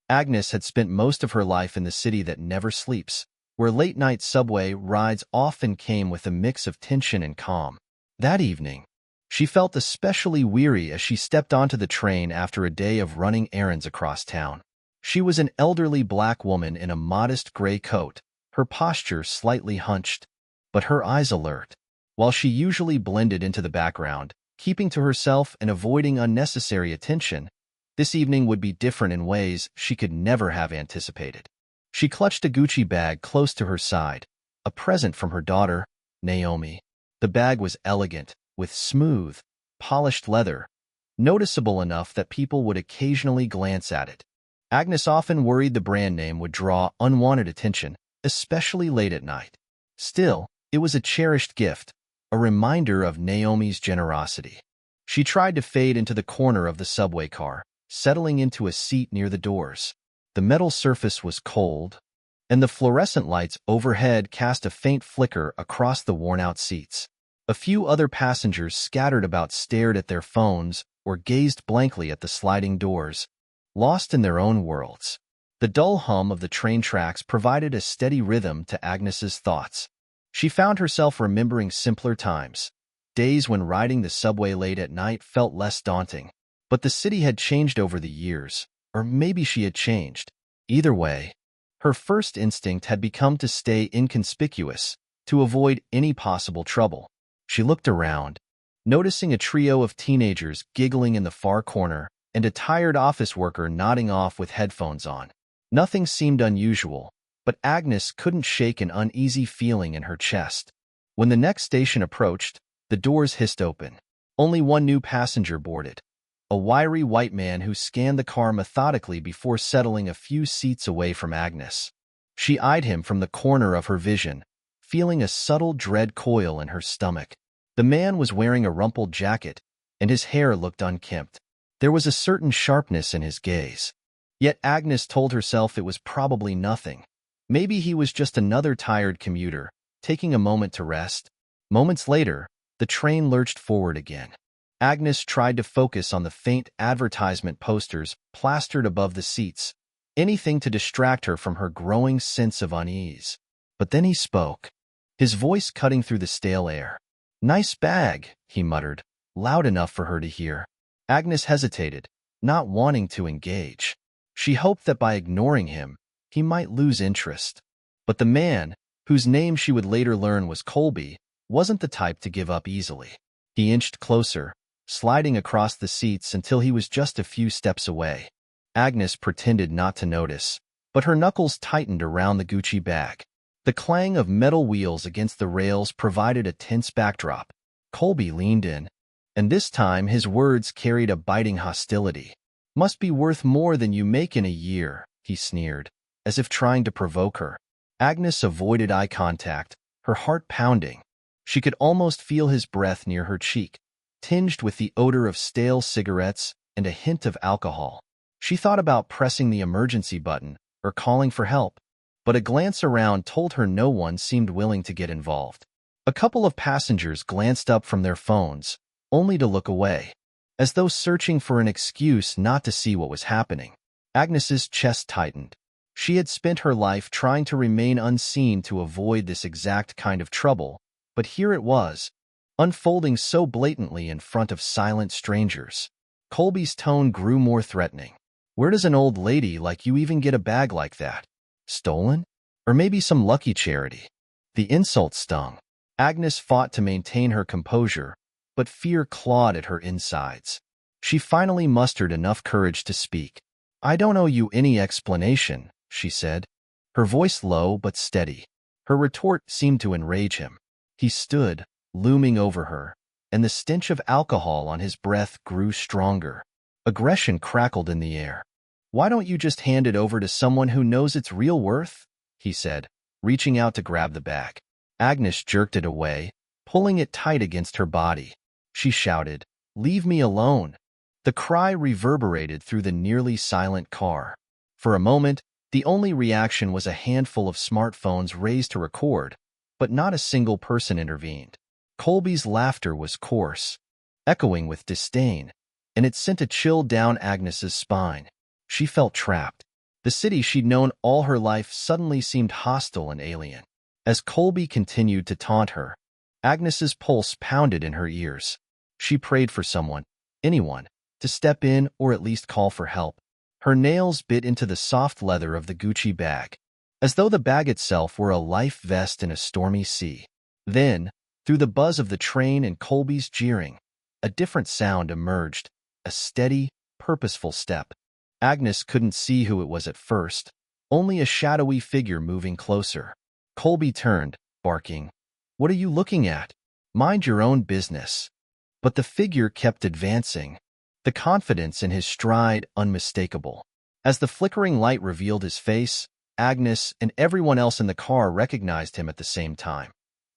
Agnes had spent most of her life in the city that never sleeps, where late-night subway rides often came with a mix of tension and calm. That evening, she felt especially weary as she stepped onto the train after a day of running errands across town. She was an elderly black woman in a modest gray coat, her posture slightly hunched, but her eyes alert. While she usually blended into the background, keeping to herself and avoiding unnecessary attention, this evening would be different in ways she could never have anticipated. She clutched a Gucci bag close to her side, a present from her daughter, Naomi. The bag was elegant, with smooth, polished leather, noticeable enough that people would occasionally glance at it. Agnes often worried the brand name would draw unwanted attention, especially late at night. Still, it was a cherished gift, a reminder of Naomi's generosity. She tried to fade into the corner of the subway car, settling into a seat near the doors. The metal surface was cold, and the fluorescent lights overhead cast a faint flicker across the worn-out seats. A few other passengers scattered about stared at their phones or gazed blankly at the sliding doors, lost in their own worlds. The dull hum of the train tracks provided a steady rhythm to Agnes's thoughts. She found herself remembering simpler times, days when riding the subway late at night felt less daunting. But the city had changed over the years, or maybe she had changed. Either way, her first instinct had become to stay inconspicuous, to avoid any possible trouble. She looked around, noticing a trio of teenagers giggling in the far corner and a tired office worker nodding off with headphones on. Nothing seemed unusual, but Agnes couldn't shake an uneasy feeling in her chest. When the next station approached, the doors hissed open. Only one new passenger boarded, a wiry white man who scanned the car methodically before settling a few seats away from Agnes. She eyed him from the corner of her vision, feeling a subtle dread coil in her stomach. The man was wearing a rumpled jacket, and his hair looked unkempt. There was a certain sharpness in his gaze. Yet Agnes told herself it was probably nothing. Maybe he was just another tired commuter, taking a moment to rest. Moments later, the train lurched forward again. Agnes tried to focus on the faint advertisement posters plastered above the seats, anything to distract her from her growing sense of unease. But then he spoke, his voice cutting through the stale air. "Nice bag," he muttered, loud enough for her to hear. Agnes hesitated, not wanting to engage. She hoped that by ignoring him, he might lose interest. But the man, whose name she would later learn was Colby, wasn't the type to give up easily. He inched closer, sliding across the seats until he was just a few steps away. Agnes pretended not to notice, but her knuckles tightened around the Gucci bag. The clang of metal wheels against the rails provided a tense backdrop. Colby leaned in, and this time his words carried a biting hostility. "Must be worth more than you make in a year," he sneered, as if trying to provoke her. Agnes avoided eye contact, her heart pounding. She could almost feel his breath near her cheek, tinged with the odor of stale cigarettes and a hint of alcohol. She thought about pressing the emergency button or calling for help, but a glance around told her no one seemed willing to get involved. A couple of passengers glanced up from their phones, only to look away, as though searching for an excuse not to see what was happening. Agnes's chest tightened. She had spent her life trying to remain unseen to avoid this exact kind of trouble, but here it was, unfolding so blatantly in front of silent strangers. Colby's tone grew more threatening. "Where does an old lady like you even get a bag like that? Stolen? Or maybe some lucky charity?" The insult stung. Agnes fought to maintain her composure, but fear clawed at her insides. She finally mustered enough courage to speak. "I don't owe you any explanation," she said, her voice low but steady. Her retort seemed to enrage him. He stood, looming over her, and the stench of alcohol on his breath grew stronger. Aggression crackled in the air. "Why don't you just hand it over to someone who knows its real worth?" he said, reaching out to grab the bag. Agnes jerked it away, pulling it tight against her body. She shouted, "Leave me alone." The cry reverberated through the nearly silent car. For a moment, the only reaction was a handful of smartphones raised to record, but not a single person intervened. Colby's laughter was coarse, echoing with disdain, and it sent a chill down Agnes's spine. She felt trapped. The city she'd known all her life suddenly seemed hostile and alien. As Colby continued to taunt her, Agnes's pulse pounded in her ears. She prayed for someone, anyone, to step in or at least call for help. Her nails bit into the soft leather of the Gucci bag, as though the bag itself were a life vest in a stormy sea. Then, through the buzz of the train and Colby's jeering, a different sound emerged, a steady, purposeful step. Agnes couldn't see who it was at first, only a shadowy figure moving closer. Colby turned, barking, "What are you looking at? Mind your own business." But the figure kept advancing, the confidence in his stride unmistakable. As the flickering light revealed his face, Agnes and everyone else in the car recognized him at the same time.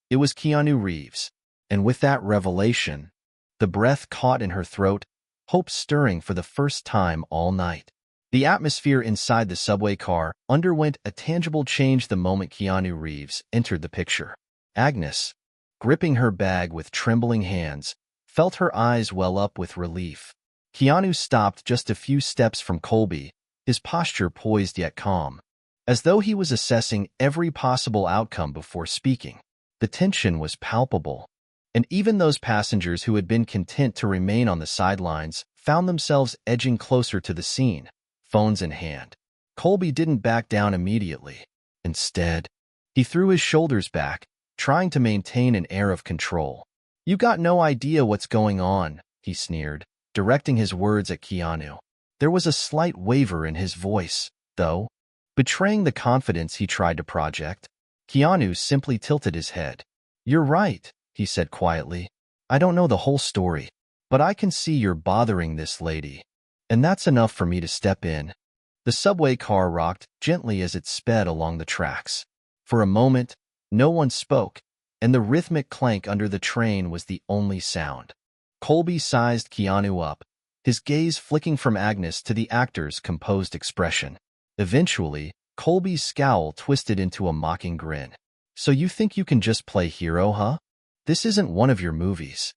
It was Keanu Reeves, and with that revelation, the breath caught in her throat, hope stirring for the first time all night. The atmosphere inside the subway car underwent a tangible change the moment Keanu Reeves entered the picture. Agnes, gripping her bag with trembling hands, felt her eyes well up with relief. Keanu stopped just a few steps from Colby, his posture poised yet calm, as though he was assessing every possible outcome before speaking. The tension was palpable, and even those passengers who had been content to remain on the sidelines found themselves edging closer to the scene, phones in hand. Colby didn't back down immediately. Instead, he threw his shoulders back, trying to maintain an air of control. "You got no idea what's going on," he sneered, directing his words at Keanu. There was a slight waver in his voice, though, betraying the confidence he tried to project. Keanu simply tilted his head. "You're right," he said quietly. "I don't know the whole story, but I can see you're bothering this lady, and that's enough for me to step in." The subway car rocked gently as it sped along the tracks. For a moment, no one spoke, and the rhythmic clank under the train was the only sound. Colby sized Keanu up, his gaze flicking from Agnes to the actor's composed expression. Eventually, Colby's scowl twisted into a mocking grin. "So you think you can just play hero, huh? This isn't one of your movies."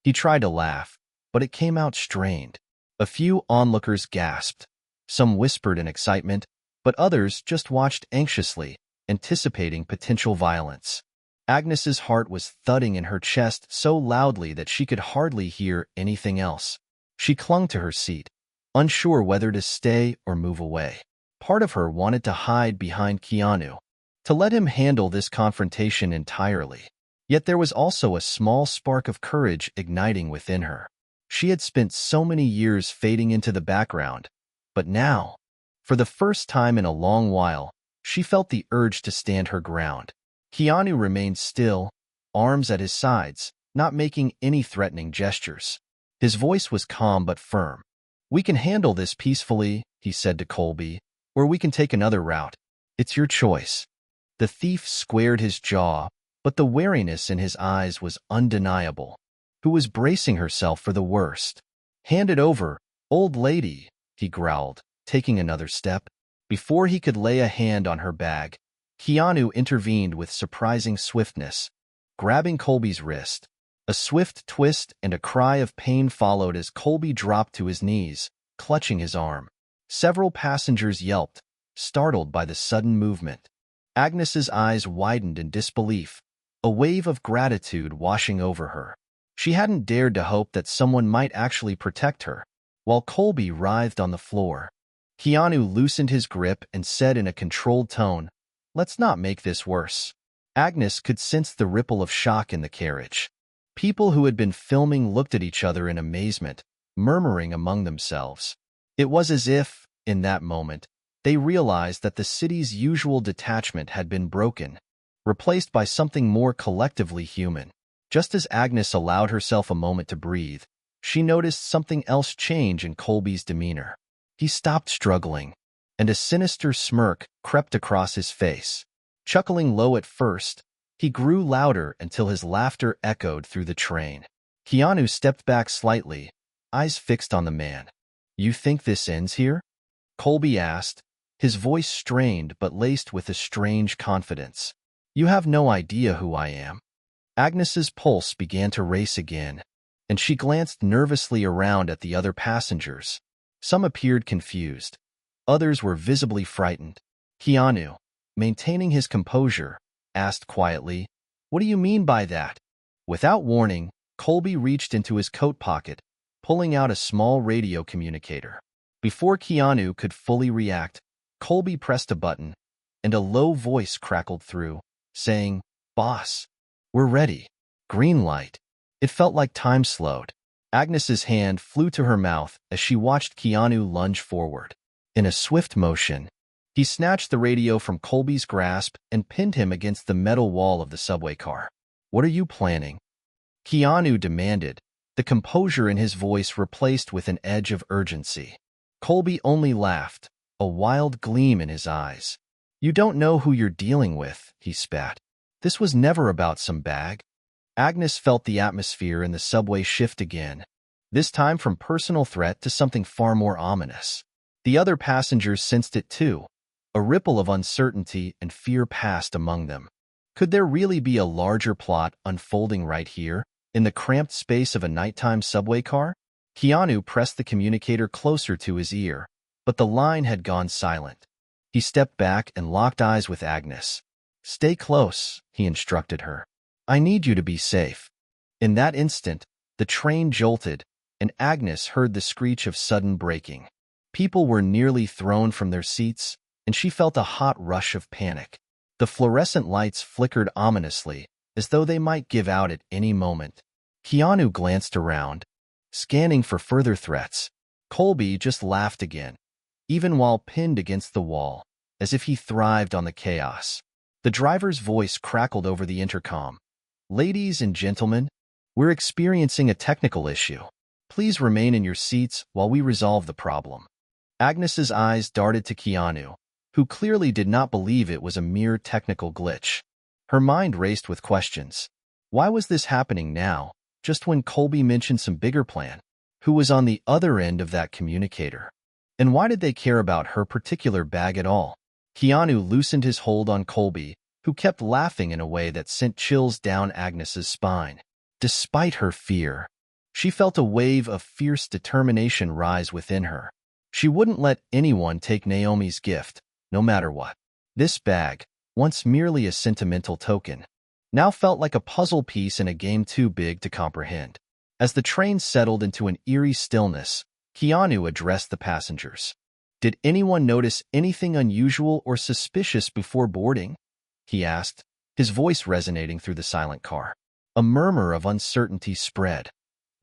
He tried to laugh, but it came out strained. A few onlookers gasped. Some whispered in excitement, but others just watched anxiously, anticipating potential violence. Agnes's heart was thudding in her chest so loudly that she could hardly hear anything else. She clung to her seat, unsure whether to stay or move away. Part of her wanted to hide behind Keanu, to let him handle this confrontation entirely. Yet there was also a small spark of courage igniting within her. She had spent so many years fading into the background, but now, for the first time in a long while, she felt the urge to stand her ground. Keanu remained still, arms at his sides, not making any threatening gestures. His voice was calm but firm. "We can handle this peacefully," he said to Colby, "or we can take another route. It's your choice." The thief squared his jaw, but the wariness in his eyes was undeniable. Who was bracing herself for the worst. "Hand it over, old lady," he growled, taking another step. Before he could lay a hand on her bag, Keanu intervened with surprising swiftness, grabbing Colby's wrist. A swift twist and a cry of pain followed as Colby dropped to his knees, clutching his arm. Several passengers yelped, startled by the sudden movement. Agnes's eyes widened in disbelief, a wave of gratitude washing over her. She hadn't dared to hope that someone might actually protect her, while Colby writhed on the floor. Keanu loosened his grip and said in a controlled tone, "Let's not make this worse." Agnes could sense the ripple of shock in the carriage. People who had been filming looked at each other in amazement, murmuring among themselves. It was as if, in that moment, they realized that the city's usual detachment had been broken, replaced by something more collectively human. Just as Agnes allowed herself a moment to breathe, she noticed something else change in Colby's demeanor. He stopped struggling, and a sinister smirk crept across his face. Chuckling low at first, he grew louder until his laughter echoed through the train. Keanu stepped back slightly, eyes fixed on the man. "You think this ends here?" Colby asked, his voice strained but laced with a strange confidence. "You have no idea who I am." Agnes's pulse began to race again, and she glanced nervously around at the other passengers. Some appeared confused, Others were visibly frightened. Keanu, maintaining his composure, asked quietly, "What do you mean by that?" Without warning, Colby reached into his coat pocket, pulling out a small radio communicator. Before Keanu could fully react, Colby pressed a button, and a low voice crackled through, saying, "Boss, we're ready." Green light. It felt like time slowed. Agnes's hand flew to her mouth as she watched Keanu lunge forward. In a swift motion, he snatched the radio from Colby's grasp and pinned him against the metal wall of the subway car. "What are you planning?" Keanu demanded, the composure in his voice replaced with an edge of urgency. Colby only laughed, a wild gleam in his eyes. "You don't know who you're dealing with," he spat. "This was never about some bag." Agnes felt the atmosphere in the subway shift again, this time from personal threat to something far more ominous. The other passengers sensed it too. A ripple of uncertainty and fear passed among them. Could there really be a larger plot unfolding right here, in the cramped space of a nighttime subway car? Keanu pressed the communicator closer to his ear, but the line had gone silent. He stepped back and locked eyes with Agnes. "Stay close," he instructed her. "I need you to be safe." In that instant, the train jolted, and Agnes heard the screech of sudden braking. People were nearly thrown from their seats, and she felt a hot rush of panic. The fluorescent lights flickered ominously, as though they might give out at any moment. Keanu glanced around, scanning for further threats. Colby just laughed again, even while pinned against the wall, as if he thrived on the chaos. The driver's voice crackled over the intercom. "Ladies and gentlemen, we're experiencing a technical issue. Please remain in your seats while we resolve the problem." Agnes's eyes darted to Keanu, who clearly did not believe it was a mere technical glitch. Her mind raced with questions. Why was this happening now, just when Colby mentioned some bigger plan? Who was on the other end of that communicator? And why did they care about her particular bag at all? Keanu loosened his hold on Colby, who kept laughing in a way that sent chills down Agnes's spine. Despite her fear, she felt a wave of fierce determination rise within her. She wouldn't let anyone take Naomi's gift, no matter what. This bag, once merely a sentimental token, now felt like a puzzle piece in a game too big to comprehend. As the train settled into an eerie stillness, Keanu addressed the passengers. "Did anyone notice anything unusual or suspicious before boarding?" he asked, his voice resonating through the silent car. A murmur of uncertainty spread.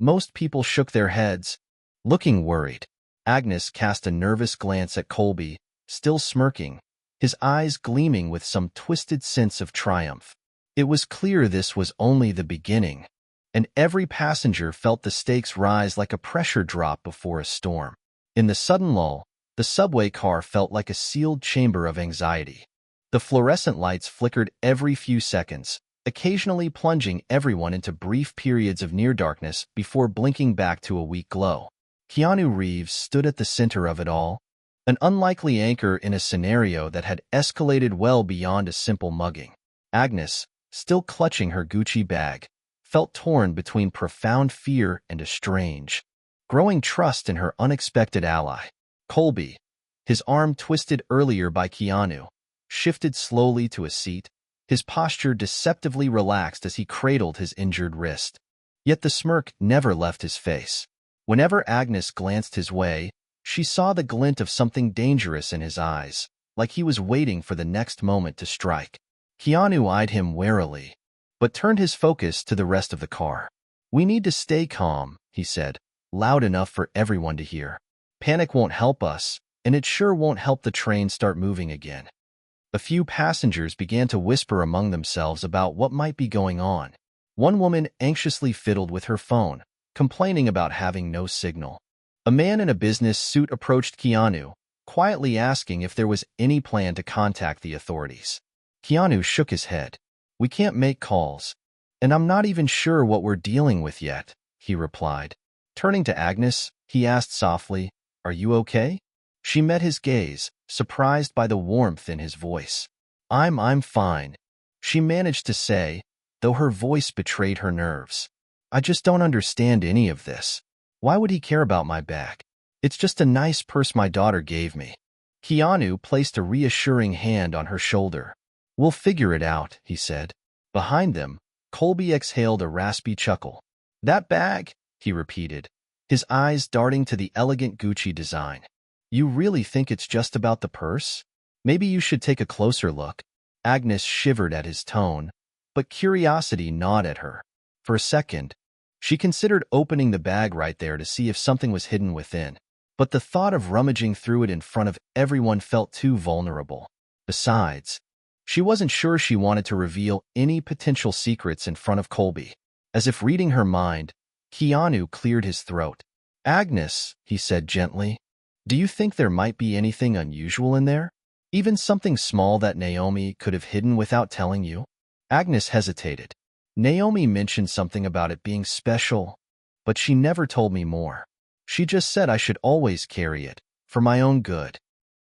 Most people shook their heads, looking worried. Agnes cast a nervous glance at Colby, still smirking, his eyes gleaming with some twisted sense of triumph. It was clear this was only the beginning, and every passenger felt the stakes rise like a pressure drop before a storm. In the sudden lull, the subway car felt like a sealed chamber of anxiety. The fluorescent lights flickered every few seconds, occasionally plunging everyone into brief periods of near darkness before blinking back to a weak glow. Keanu Reeves stood at the center of it all, an unlikely anchor in a scenario that had escalated well beyond a simple mugging. Agnes, still clutching her Gucci bag, felt torn between profound fear and a strange, growing trust in her unexpected ally. Colby, his arm twisted earlier by Keanu, shifted slowly to a seat, his posture deceptively relaxed as he cradled his injured wrist. Yet the smirk never left his face. Whenever Agnes glanced his way, she saw the glint of something dangerous in his eyes, like he was waiting for the next moment to strike. Keanu eyed him warily, but turned his focus to the rest of the car. "We need to stay calm," he said, loud enough for everyone to hear. "Panic won't help us, and it sure won't help the train start moving again." A few passengers began to whisper among themselves about what might be going on. One woman anxiously fiddled with her phone, complaining about having no signal. A man in a business suit approached Keanu, quietly asking if there was any plan to contact the authorities. Keanu shook his head. "We can't make calls, and I'm not even sure what we're dealing with yet," he replied. Turning to Agnes, he asked softly, "Are you okay?" She met his gaze, surprised by the warmth in his voice. I'm fine," she managed to say, though her voice betrayed her nerves. "I just don't understand any of this. Why would he care about my bag? It's just a nice purse my daughter gave me." Keanu placed a reassuring hand on her shoulder. "We'll figure it out," he said. Behind them, Colby exhaled a raspy chuckle. "That bag?" he repeated, his eyes darting to the elegant Gucci design. "You really think it's just about the purse? Maybe you should take a closer look." Agnes shivered at his tone, but curiosity gnawed at her. For a second, she considered opening the bag right there to see if something was hidden within, but the thought of rummaging through it in front of everyone felt too vulnerable. Besides, she wasn't sure she wanted to reveal any potential secrets in front of Colby. As if reading her mind, Keanu cleared his throat. "Agnes," he said gently, "do you think there might be anything unusual in there? Even something small that Naomi could have hidden without telling you?" Agnes hesitated. "Naomi mentioned something about it being special, but she never told me more. She just said I should always carry it, for my own good."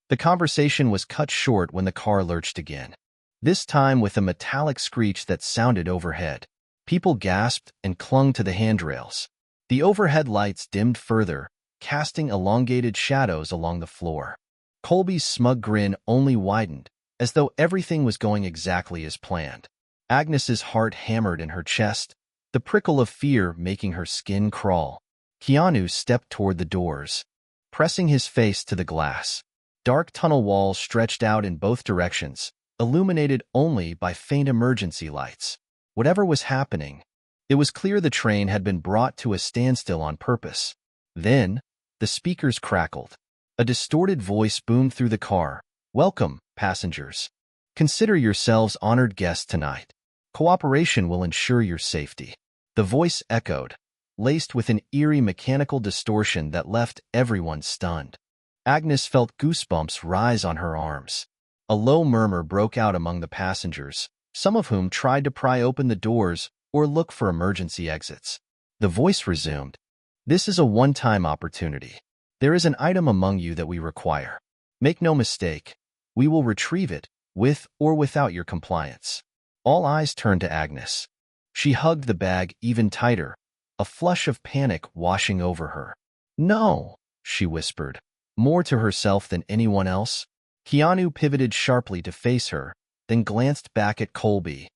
The conversation was cut short when the car lurched again, this time with a metallic screech that sounded overhead. People gasped and clung to the handrails. The overhead lights dimmed further, casting elongated shadows along the floor. Colby's smug grin only widened, as though everything was going exactly as planned. Agnes's heart hammered in her chest, the prickle of fear making her skin crawl. Keanu stepped toward the doors, pressing his face to the glass. Dark tunnel walls stretched out in both directions, illuminated only by faint emergency lights. Whatever was happening, it was clear the train had been brought to a standstill on purpose. Then, the speakers crackled. A distorted voice boomed through the car. "Welcome, passengers. Consider yourselves honored guests tonight. Cooperation will ensure your safety." The voice echoed, laced with an eerie mechanical distortion that left everyone stunned. Agnes felt goosebumps rise on her arms. A low murmur broke out among the passengers, some of whom tried to pry open the doors or look for emergency exits. The voice resumed, "This is a one-time opportunity. There is an item among you that we require. Make no mistake, we will retrieve it, with or without your compliance." All eyes turned to Agnes. She hugged the bag even tighter, a flush of panic washing over her. "No," she whispered, more to herself than anyone else. Keanu pivoted sharply to face her, then glanced back at Colby,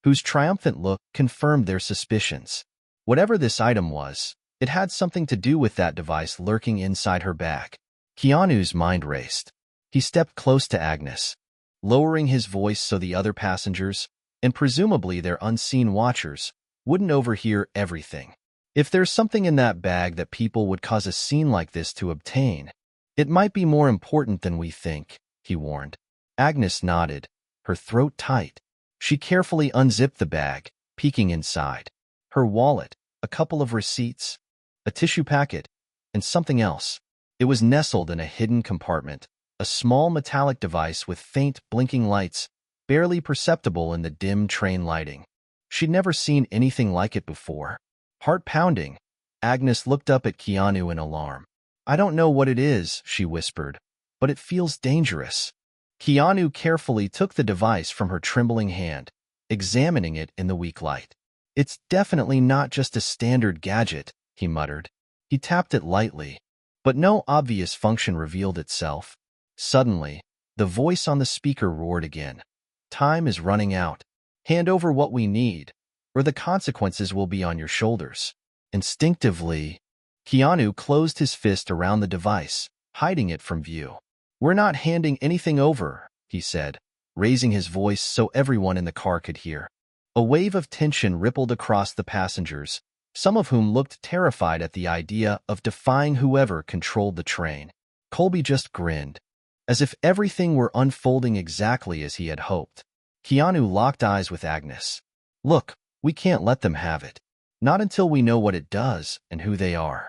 whose triumphant look confirmed their suspicions. Whatever this item was, it had something to do with that device lurking inside her bag. Keanu's mind raced. He stepped close to Agnes, lowering his voice so the other passengers, and presumably their unseen watchers, wouldn't overhear everything. "If there's something in that bag that people would cause a scene like this to obtain, it might be more important than we think," he warned. Agnes nodded, her throat tight. She carefully unzipped the bag, peeking inside. Her wallet, a couple of receipts, a tissue packet, and something else. It was nestled in a hidden compartment, a small metallic device with faint blinking lights, barely perceptible in the dim train lighting. She'd never seen anything like it before. Heart pounding, Agnes looked up at Keanu in alarm. "I don't know what it is," she whispered, "but it feels dangerous." Keanu carefully took the device from her trembling hand, examining it in the weak light. "It's definitely not just a standard gadget," he muttered. He tapped it lightly, but no obvious function revealed itself. Suddenly, the voice on the speaker roared again. "Time is running out. Hand over what we need, or the consequences will be on your shoulders." Instinctively, Keanu closed his fist around the device, hiding it from view. "We're not handing anything over," he said, raising his voice so everyone in the car could hear. A wave of tension rippled across the passengers, some of whom looked terrified at the idea of defying whoever controlled the train. Colby just grinned, as if everything were unfolding exactly as he had hoped. Keanu locked eyes with Agnes. "Look, we can't let them have it. Not until we know what it does and who they are."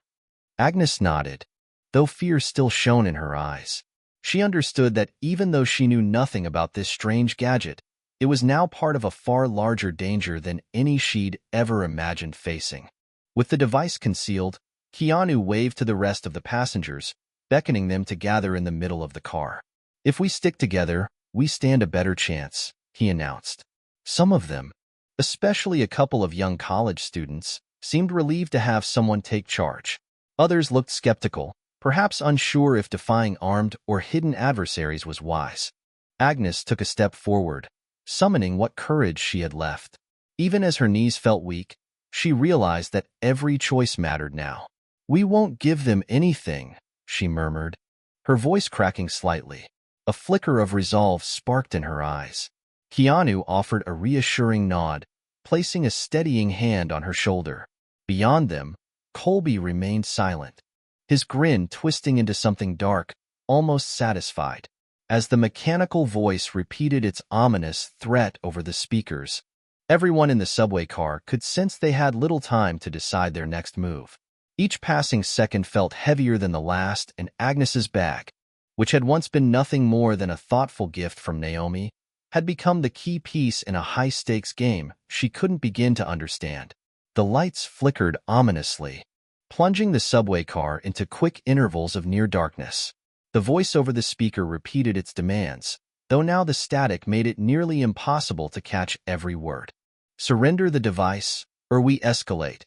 Agnes nodded, though fear still shone in her eyes. She understood that even though she knew nothing about this strange gadget, it was now part of a far larger danger than any she'd ever imagined facing. With the device concealed, Keanu waved to the rest of the passengers, beckoning them to gather in the middle of the car. "If we stick together, we stand a better chance," he announced. Some of them, especially a couple of young college students, seemed relieved to have someone take charge. Others looked skeptical, perhaps unsure if defying armed or hidden adversaries was wise. Agnes took a step forward, summoning what courage she had left. Even as her knees felt weak, she realized that every choice mattered now. "We won't give them anything," she murmured, her voice cracking slightly. A flicker of resolve sparked in her eyes. Keanu offered a reassuring nod, placing a steadying hand on her shoulder. Beyond them, Colby remained silent, his grin twisting into something dark, almost satisfied. As the mechanical voice repeated its ominous threat over the speakers, everyone in the subway car could sense they had little time to decide their next move. Each passing second felt heavier than the last, and Agnes's bag, which had once been nothing more than a thoughtful gift from Naomi, had become the key piece in a high-stakes game she couldn't begin to understand. The lights flickered ominously, plunging the subway car into quick intervals of near darkness. The voice over the speaker repeated its demands, though now the static made it nearly impossible to catch every word. "Surrender the device, or we escalate,"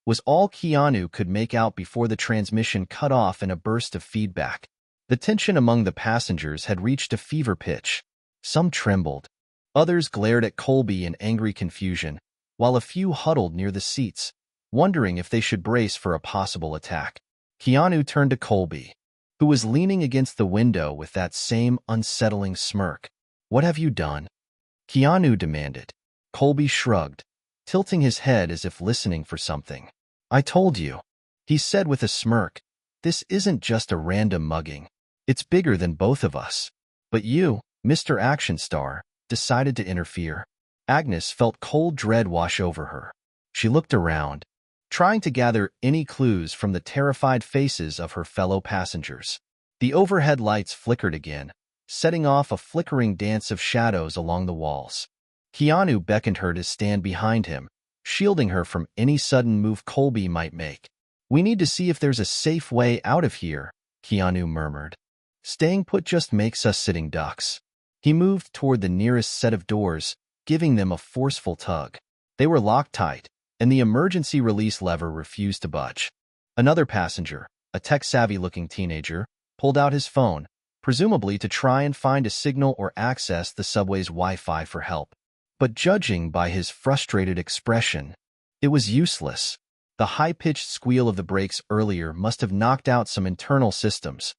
was all Keanu could make out before the transmission cut off in a burst of feedback. The tension among the passengers had reached a fever pitch. Some trembled. Others glared at Colby in angry confusion, while a few huddled near the seats, wondering if they should brace for a possible attack. Keanu turned to Colby, who was leaning against the window with that same unsettling smirk. "What have you done?" Keanu demanded. Colby shrugged, tilting his head as if listening for something. "I told you," he said with a smirk. "This isn't just a random mugging. It's bigger than both of us." "But you, Mr. Action Star," decided to interfere. Agnes felt cold dread wash over her. She looked around, trying to gather any clues from the terrified faces of her fellow passengers. The overhead lights flickered again, setting off a flickering dance of shadows along the walls. Keanu beckoned her to stand behind him, shielding her from any sudden move Colby might make. "We need to see if there's a safe way out of here," Keanu murmured. "Staying put just makes us sitting ducks." He moved toward the nearest set of doors, giving them a forceful tug. They were locked tight, and the emergency release lever refused to budge. Another passenger, a tech-savvy-looking teenager, pulled out his phone, presumably to try and find a signal or access the subway's Wi-Fi for help. But judging by his frustrated expression, it was useless. The high-pitched squeal of the brakes earlier must have knocked out some internal systems,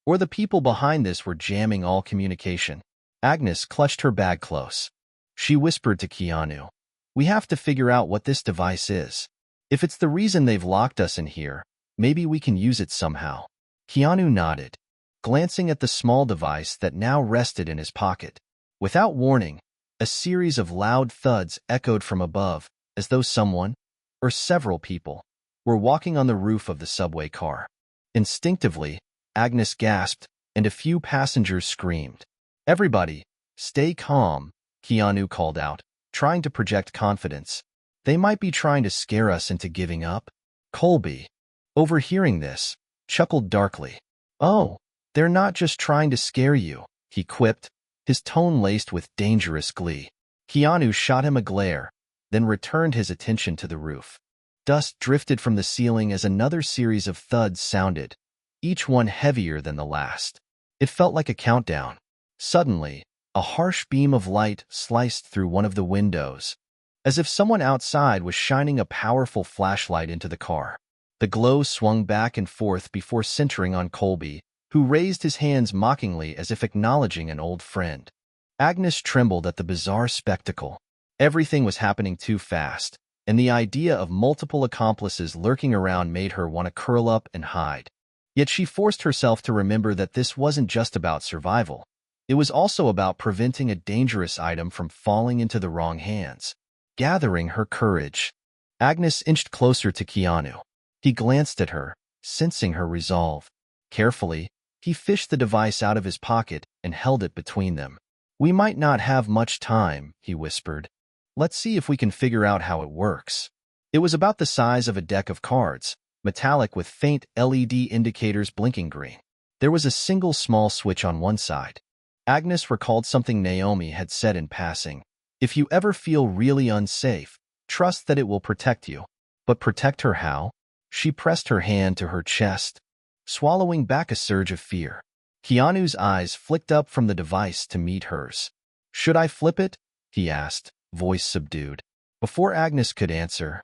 or the people behind this were jamming all communication. Agnes clutched her bag close. She whispered to Keanu, "We have to figure out what this device is. If it's the reason they've locked us in here, maybe we can use it somehow." Keanu nodded, glancing at the small device that now rested in his pocket. Without warning, a series of loud thuds echoed from above, as though someone, or several people, were walking on the roof of the subway car. Instinctively, Agnes gasped, and a few passengers screamed. "Everybody, stay calm," Keanu called out, trying to project confidence. "They might be trying to scare us into giving up." Colby, overhearing this, chuckled darkly. "Oh, they're not just trying to scare you," he quipped, his tone laced with dangerous glee. Keanu shot him a glare, then returned his attention to the roof. Dust drifted from the ceiling as another series of thuds sounded, each one heavier than the last. It felt like a countdown. Suddenly, a harsh beam of light sliced through one of the windows, as if someone outside was shining a powerful flashlight into the car. The glow swung back and forth before centering on Colby, who raised his hands mockingly as if acknowledging an old friend. Agnes trembled at the bizarre spectacle. Everything was happening too fast, and the idea of multiple accomplices lurking around made her want to curl up and hide. Yet she forced herself to remember that this wasn't just about survival. It was also about preventing a dangerous item from falling into the wrong hands. Gathering her courage, Agnes inched closer to Keanu. He glanced at her, sensing her resolve. Carefully, he fished the device out of his pocket and held it between them. "We might not have much time," he whispered. "Let's see if we can figure out how it works." It was about the size of a deck of cards, metallic with faint LED indicators blinking green. There was a single small switch on one side. Agnes recalled something Naomi had said in passing. "If you ever feel really unsafe, trust that it will protect you." But protect her how? She pressed her hand to her chest. swallowing back a surge of fear. Keanu's eyes flicked up from the device to meet hers. "Should I flip it?" he asked, voice subdued. Before Agnes could answer,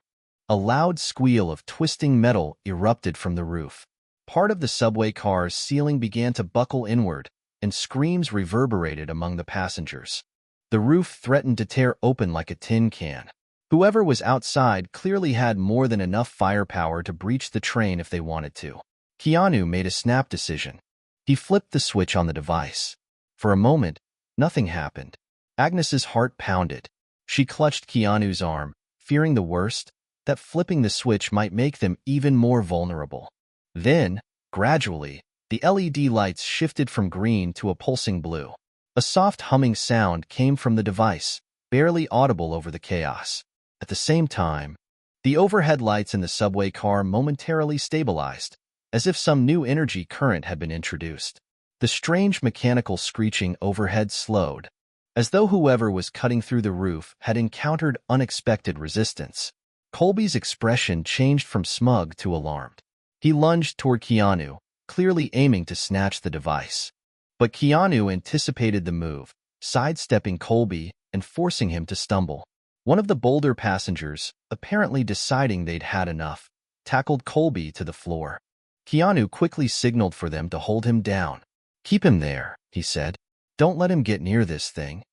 a loud squeal of twisting metal erupted from the roof. Part of the subway car's ceiling began to buckle inward, and screams reverberated among the passengers. The roof threatened to tear open like a tin can. Whoever was outside clearly had more than enough firepower to breach the train if they wanted to. Keanu made a snap decision. He flipped the switch on the device. For a moment, nothing happened. Agnes's heart pounded. She clutched Keanu's arm, fearing the worst, that flipping the switch might make them even more vulnerable. Then, gradually, the LED lights shifted from green to a pulsing blue. A soft humming sound came from the device, barely audible over the chaos. At the same time, the overhead lights in the subway car momentarily stabilized, as if some new energy current had been introduced. The strange mechanical screeching overhead slowed, as though whoever was cutting through the roof had encountered unexpected resistance. Colby's expression changed from smug to alarmed. He lunged toward Keanu, clearly aiming to snatch the device. But Keanu anticipated the move, sidestepping Colby and forcing him to stumble. One of the bolder passengers, apparently deciding they'd had enough, tackled Colby to the floor. Keanu quickly signaled for them to hold him down. "Keep him there," he said. "Don't let him get near this thing."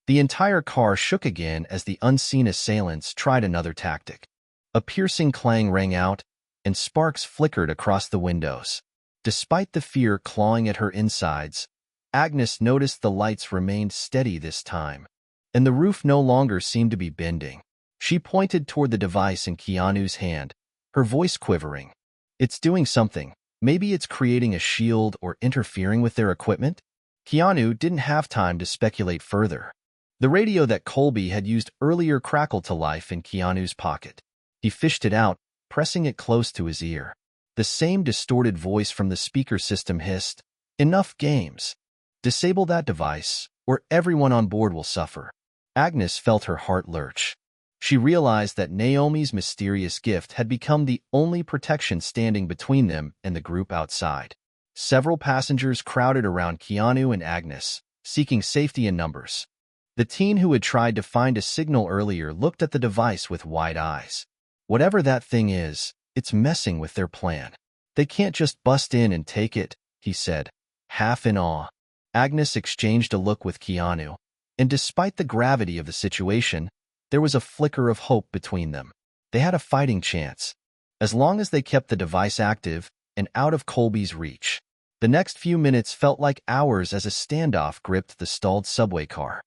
The entire car shook again as the unseen assailants tried another tactic. A piercing clang rang out, and sparks flickered across the windows. Despite the fear clawing at her insides, Agnes noticed the lights remained steady this time, and the roof no longer seemed to be bending. She pointed toward the device in Keanu's hand, her voice quivering. "It's doing something. Maybe it's creating a shield or interfering with their equipment?" Keanu didn't have time to speculate further. The radio that Colby had used earlier crackled to life in Keanu's pocket. He fished it out, pressing it close to his ear. The same distorted voice from the speaker system hissed, "Enough games. Disable that device, or everyone on board will suffer." Agnes felt her heart lurch. She realized that Naomi's mysterious gift had become the only protection standing between them and the group outside. Several passengers crowded around Keanu and Agnes, seeking safety in numbers. The teen who had tried to find a signal earlier looked at the device with wide eyes. "Whatever that thing is, it's messing with their plan. They can't just bust in and take it," he said, half in awe. Agnes exchanged a look with Keanu, and despite the gravity of the situation, there was a flicker of hope between them. They had a fighting chance, as long as they kept the device active and out of Colby's reach. The next few minutes felt like hours as a standoff gripped the stalled subway car.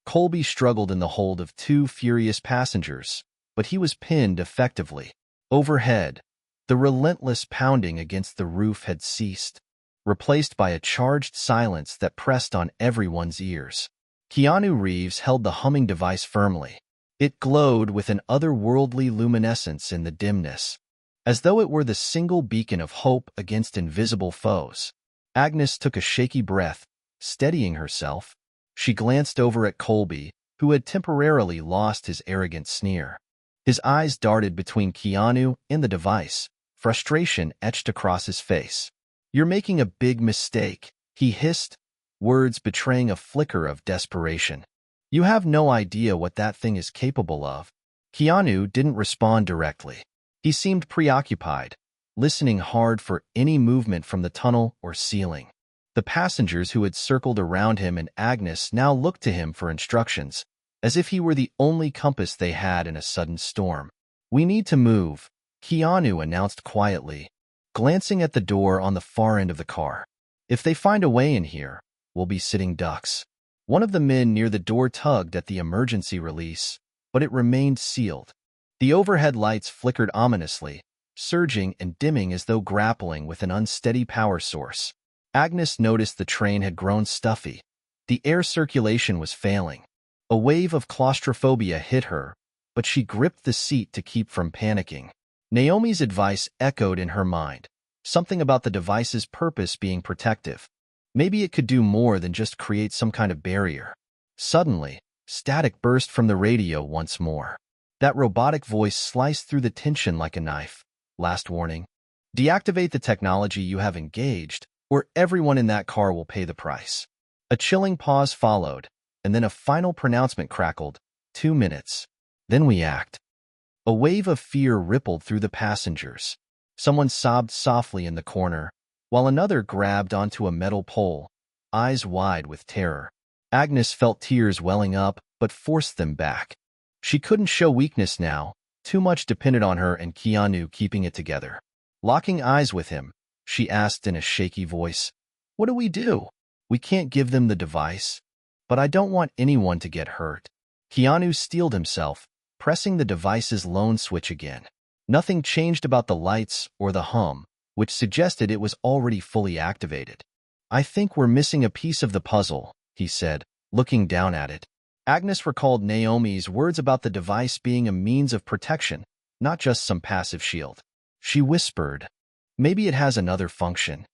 Colby struggled in the hold of two furious passengers, but he was pinned effectively. Overhead, the relentless pounding against the roof had ceased, replaced by a charged silence that pressed on everyone's ears. Keanu Reeves held the humming device firmly. It glowed with an otherworldly luminescence in the dimness, as though it were the single beacon of hope against invisible foes. Agnes took a shaky breath, steadying herself. She glanced over at Colby, who had temporarily lost his arrogant sneer. His eyes darted between Keanu and the device, frustration etched across his face. "You're making a big mistake," he hissed, words betraying a flicker of desperation. "You have no idea what that thing is capable of." Keanu didn't respond directly. He seemed preoccupied, listening hard for any movement from the tunnel or ceiling. The passengers who had circled around him and Agnes now looked to him for instructions, as if he were the only compass they had in a sudden storm. "We need to move," Keanu announced quietly, glancing at the door on the far end of the car. "If they find a way in here, we'll be sitting ducks." One of the men near the door tugged at the emergency release, but it remained sealed. The overhead lights flickered ominously, surging and dimming as though grappling with an unsteady power source. Agnes noticed the train had grown stuffy. The air circulation was failing. A wave of claustrophobia hit her, but she gripped the seat to keep from panicking. Naomi's advice echoed in her mind, something about the device's purpose being protective. Maybe it could do more than just create some kind of barrier. Suddenly, static burst from the radio once more. That robotic voice sliced through the tension like a knife. "Last warning. Deactivate the technology you have engaged, or everyone in that car will pay the price. A chilling pause followed, and then a final pronouncement crackled. 2 minutes. Then we act. A wave of fear rippled through the passengers. Someone sobbed softly in the corner, while another grabbed onto a metal pole, eyes wide with terror. Agnes felt tears welling up, but forced them back. She couldn't show weakness now. Too much depended on her and Keanu keeping it together. Locking eyes with him, she asked in a shaky voice, "What do we do? We can't give them the device, but I don't want anyone to get hurt." Keanu steeled himself, pressing the device's lone switch again. Nothing changed about the lights or the hum, which suggested it was already fully activated. "I think we're missing a piece of the puzzle," he said, looking down at it. Agnes recalled Naomi's words about the device being a means of protection, not just some passive shield. She whispered, "Maybe it has another function."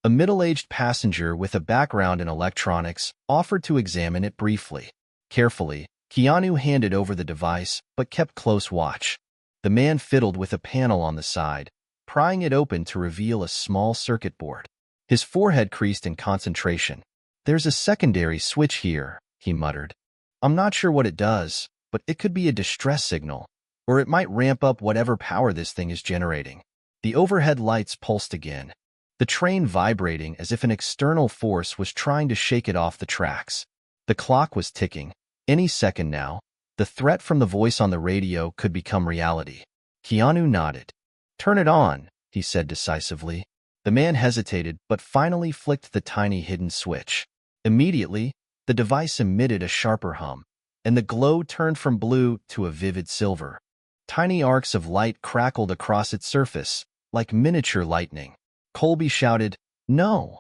A middle-aged passenger with a background in electronics offered to examine it briefly. Carefully, Keanu handed over the device, but kept close watch. The man fiddled with a panel on the side, prying it open to reveal a small circuit board. His forehead creased in concentration. "There's a secondary switch here," he muttered. "I'm not sure what it does, but it could be a distress signal, or it might ramp up whatever power this thing is generating." The overhead lights pulsed again, the train vibrating as if an external force was trying to shake it off the tracks. The clock was ticking. Any second now, the threat from the voice on the radio could become reality. Keanu nodded. "Turn it on," he said decisively. The man hesitated, but finally flicked the tiny hidden switch. Immediately, the device emitted a sharper hum, and the glow turned from blue to a vivid silver. Tiny arcs of light crackled across its surface, like miniature lightning. Colby shouted, "No!"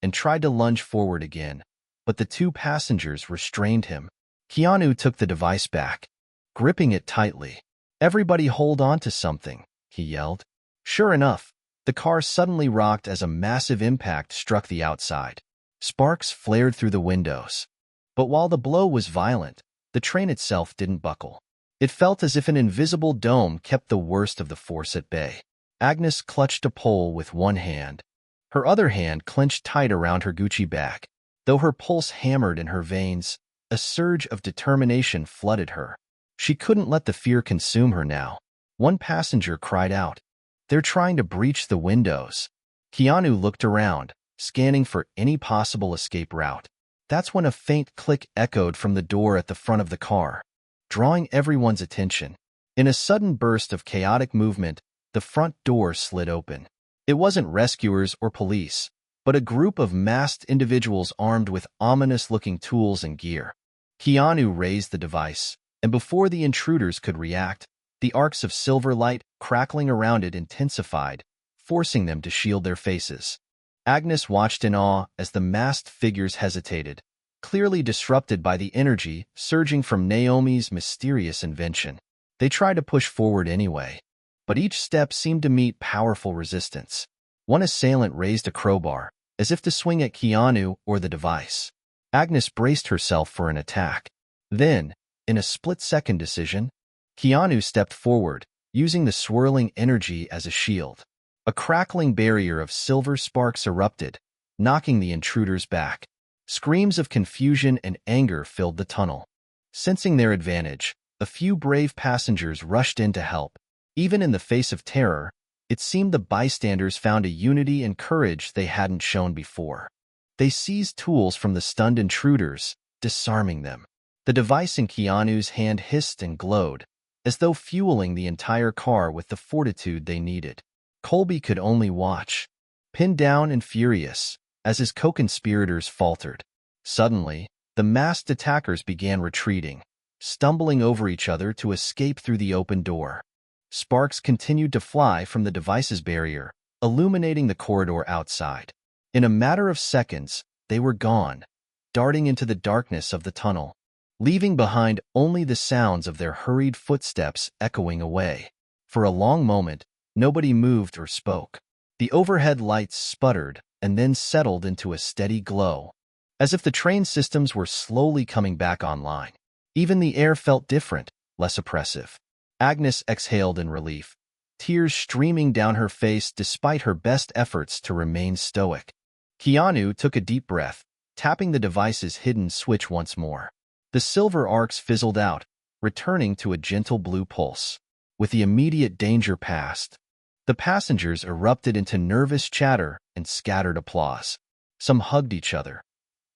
and tried to lunge forward again, but the two passengers restrained him. Keanu took the device back, gripping it tightly. "Everybody hold on to something," he yelled. Sure enough, the car suddenly rocked as a massive impact struck the outside. Sparks flared through the windows. But while the blow was violent, the train itself didn't buckle. It felt as if an invisible dome kept the worst of the force at bay. Agnes clutched a pole with one hand. Her other hand clenched tight around her Gucci bag. Though her pulse hammered in her veins, a surge of determination flooded her. She couldn't let the fear consume her now. One passenger cried out, "They're trying to breach the windows." Keanu looked around, scanning for any possible escape route. That's when a faint click echoed from the door at the front of the car, drawing everyone's attention. In a sudden burst of chaotic movement, the front door slid open. It wasn't rescuers or police, but a group of masked individuals armed with ominous-looking tools and gear. Keanu raised the device, and before the intruders could react, the arcs of silver light crackling around it intensified, forcing them to shield their faces. Agnes watched in awe as the masked figures hesitated, clearly disrupted by the energy surging from Naomi's mysterious invention. They tried to push forward anyway, but each step seemed to meet powerful resistance. One assailant raised a crowbar, as if to swing at Keanu or the device. Agnes braced herself for an attack. Then, in a split-second decision, Keanu stepped forward, using the swirling energy as a shield. A crackling barrier of silver sparks erupted, knocking the intruders back. Screams of confusion and anger filled the tunnel. Sensing their advantage, a few brave passengers rushed in to help. Even in the face of terror, it seemed the bystanders found a unity and courage they hadn't shown before. They seized tools from the stunned intruders, disarming them. The device in Keanu's hand hissed and glowed, as though fueling the entire car with the fortitude they needed. Colby could only watch, pinned down and furious, as his co-conspirators faltered. Suddenly, the masked attackers began retreating, stumbling over each other to escape through the open door. Sparks continued to fly from the device's barrier, illuminating the corridor outside. In a matter of seconds, they were gone, darting into the darkness of the tunnel, leaving behind only the sounds of their hurried footsteps echoing away. For a long moment, nobody moved or spoke. The overhead lights sputtered and then settled into a steady glow, as if the train systems were slowly coming back online. Even the air felt different, less oppressive. Agnes exhaled in relief, tears streaming down her face despite her best efforts to remain stoic. Keanu took a deep breath, tapping the device's hidden switch once more. The silver arcs fizzled out, returning to a gentle blue pulse. With the immediate danger past, the passengers erupted into nervous chatter and scattered applause. Some hugged each other.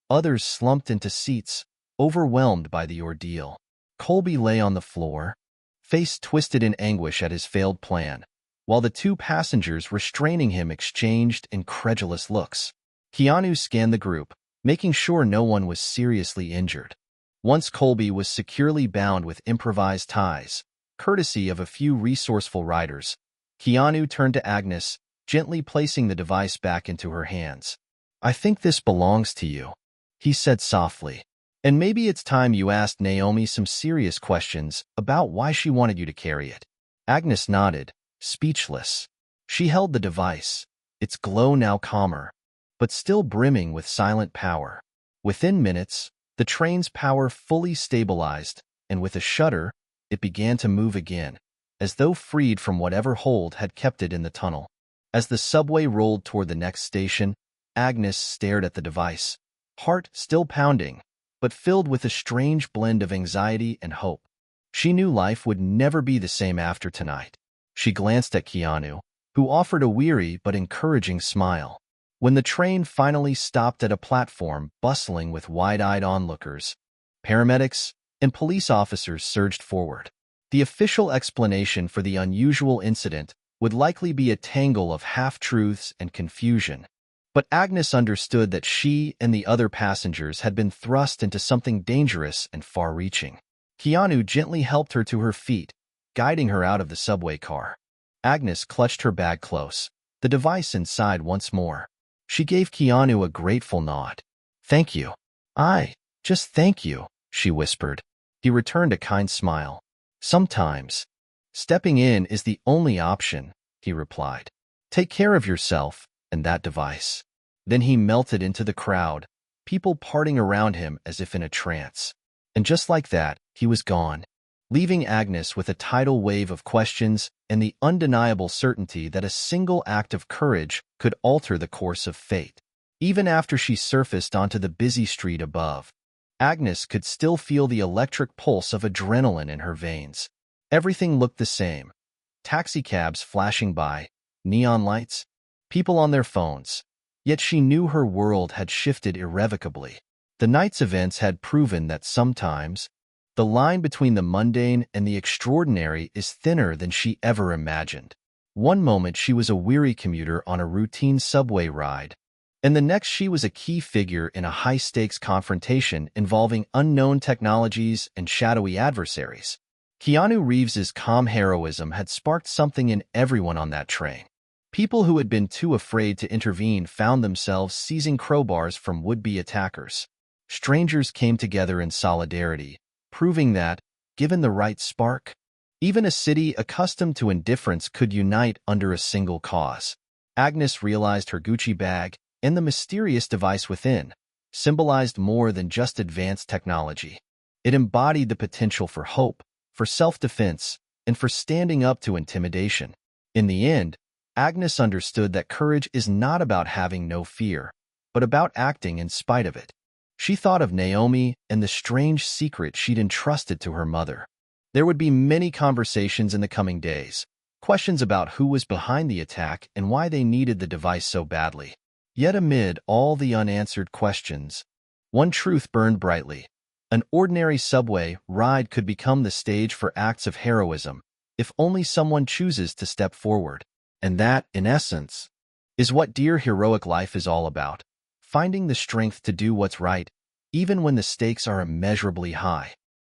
Others slumped into seats, overwhelmed by the ordeal. Colby lay on the floor, face twisted in anguish at his failed plan, while the two passengers restraining him exchanged incredulous looks. Keanu scanned the group, making sure no one was seriously injured. Once Colby was securely bound with improvised ties, courtesy of a few resourceful riders, Keanu turned to Agnes, gently placing the device back into her hands. "I think this belongs to you," he said softly. "And maybe it's time you asked Naomi some serious questions about why she wanted you to carry it." Agnes nodded, speechless. She held the device, its glow now calmer, but still brimming with silent power. Within minutes, the train's power fully stabilized, and with a shudder, it began to move again, as though freed from whatever hold had kept it in the tunnel. As the subway rolled toward the next station, Agnes stared at the device, heart still pounding, but filled with a strange blend of anxiety and hope. She knew life would never be the same after tonight. She glanced at Keanu, who offered a weary but encouraging smile. When the train finally stopped at a platform bustling with wide-eyed onlookers, paramedics and police officers surged forward. The official explanation for the unusual incident would likely be a tangle of half-truths and confusion. But Agnes understood that she and the other passengers had been thrust into something dangerous and far-reaching. Keanu gently helped her to her feet, guiding her out of the subway car. Agnes clutched her bag close, the device inside once more. She gave Keanu a grateful nod. "Thank you. Just thank you," she whispered. He returned a kind smile. "Sometimes stepping in is the only option," he replied. "Take care of yourself and that device." Then he melted into the crowd, people parting around him as if in a trance. And just like that, he was gone, leaving Agnes with a tidal wave of questions and the undeniable certainty that a single act of courage could alter the course of fate. Even after she surfaced onto the busy street above, Agnes could still feel the electric pulse of adrenaline in her veins. Everything looked the same. Taxicabs flashing by, neon lights, people on their phones. Yet she knew her world had shifted irrevocably. The night's events had proven that sometimes the line between the mundane and the extraordinary is thinner than she ever imagined. One moment she was a weary commuter on a routine subway ride, and the next she was a key figure in a high-stakes confrontation involving unknown technologies and shadowy adversaries. Keanu Reeves's calm heroism had sparked something in everyone on that train. People who had been too afraid to intervene found themselves seizing crowbars from would-be attackers. Strangers came together in solidarity, proving that, given the right spark, even a city accustomed to indifference could unite under a single cause. Agnes realized her Gucci bag and the mysterious device within symbolized more than just advanced technology. It embodied the potential for hope, for self-defense, and for standing up to intimidation. In the end, Agnes understood that courage is not about having no fear, but about acting in spite of it. She thought of Naomi and the strange secret she'd entrusted to her mother. There would be many conversations in the coming days, questions about who was behind the attack and why they needed the device so badly. Yet amid all the unanswered questions, one truth burned brightly. An ordinary subway ride could become the stage for acts of heroism if only someone chooses to step forward. And that, in essence, is what Dear Heroic Life is all about. Finding the strength to do what's right, even when the stakes are immeasurably high.